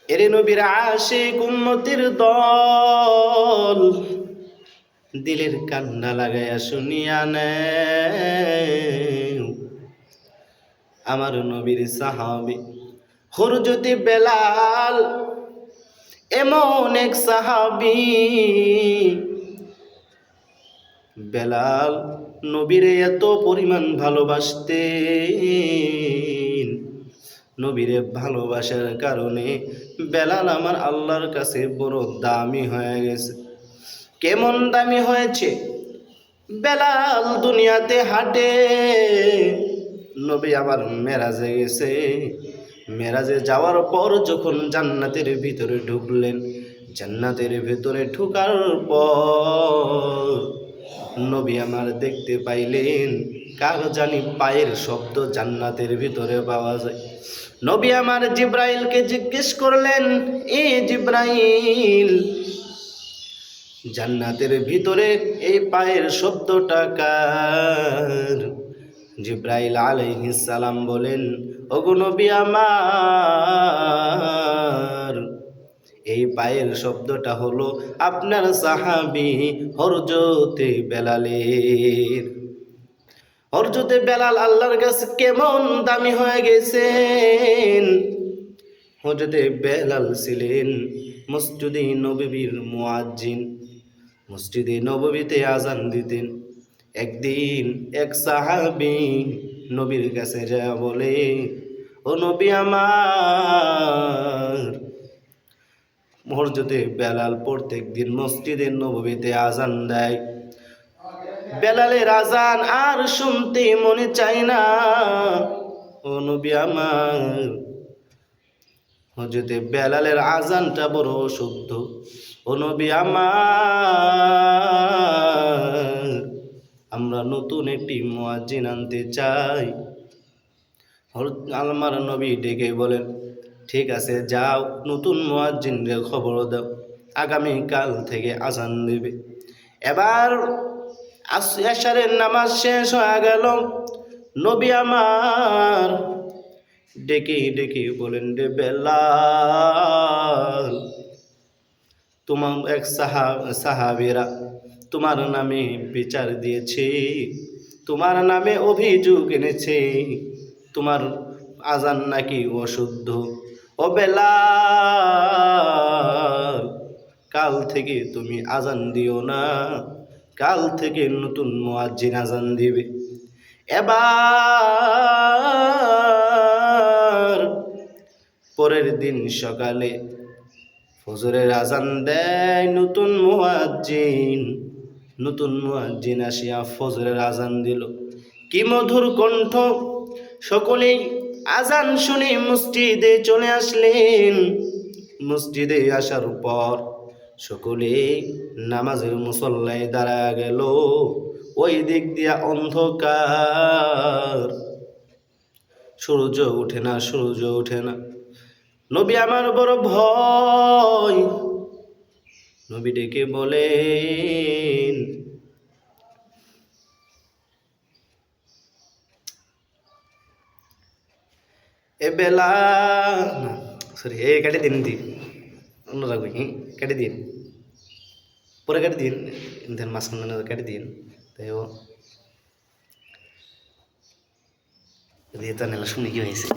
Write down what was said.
এরে নবীর আশিক উম্মতের দল, দিলের কান্না লাগাইয়া শুনিয়া নেও। আমার নবীর সাহাবী হযরত বেলাল এমন এক সাহাবী, বেলাল নবীরে এত পরিমাণ ভালোবাসতেন, নবীরে ভালোবাসার কারণে বেলাল আমার আল্লাহর কাছে বড় দামি হয়ে গেছে। কেমন দামি হয়েছে? বেলাল দুনিয়াতে হাঁটে, নবী আবার মেরাজে গেছে। মেরাজে যাওয়ার পর যখন জান্নাতের ভিতরে ঢুকলেন, জান্নাতের ভিতরে ঢুকার পর নবী আমার দেখতে পাইলেন কার জানি পায়ের শব্দ জান্নাতের ভিতরে পাওয়া যায়। নবী আমার জিব্রাইলকে জিজ্ঞেস করলেন, এ জিব্রাইল, জান্নাতের ভিতরে এই পায়ের শব্দটা কার? জিব্রাইল আলাইহিস সালাম বলেন, ওগো নবী আমার, এই পায়ের শব্দটা হলো আপনার সাহাবী হযরতে বেলালের। হযরতে বেলাল আল্লাহর কাছে কেমন দামি হয়ে গেছেন। হযরতে বেলাল ছিলেন মসজিদে নববীর মুয়াজ্জিন, মসজিদে নববীতে আজান দিতেন। একদিন এক সাহাবী নবীর কাছে যায় বলে, ও নবী আমার, হযরতে বেলাল প্রত্যেক দিন মসজিদে নববীতে আজান দেয়, বেলালের আজান আর শুনতে মনে চায় না। ও নবী আমার, হযরতে বেলালের আজানটা বড় শুদ্ধ। ও নবী আমার, আমরা নতুন একটি মুয়াজ্জিন আনতে চাই। আমার নবী ডেকে বলেন, ঠিক আছে যাও, নতুন মুয়াজ্জিনের খবর দাও, আগামীকাল থেকে আজান দেবে। এবার এশারের নামাজ শেষ হয়ে গেল। নবী আমার ডেকে ডেকে বলেন, রে বেলাল, তোমার এক সাহাবীরা তোমার নামে বিচার দিয়েছে, তোমার নামে অভিযোগ এনেছে, তোমার আজান নাকি অশুদ্ধ। ও বেলাল, কাল থেকে তুমি আজান দিও না, কাল থেকে নতুন মুয়াজ্জিন আজান দিবে। এবার পরের দিন সকালে ফজরের আজান দেয় নতুন মুয়াজ্জিন আসিয়া ফজরের আজান দিল। কি মধুর কণ্ঠ! সকলেই আজান শুনে মসজিদে চলে আসলেন। মসজিদে আসার পর সকলে নামাজের মুসল্লায় দাঁড়ায় গেল। ওই দিক দিয়া অন্ধকার, সূর্য ওঠে না, সূর্য ওঠে না। নবী আমার বড় ভয়। নবী ডেকে বলেন, এ বেলা, সরি কেটে দিন, অন্য রাখবে কি, কেটে দিন, পরে কেটে দিন, মাঝখানে কেটে দিন। তাই ও দিয়ে তো শুনে কি হয়েছে।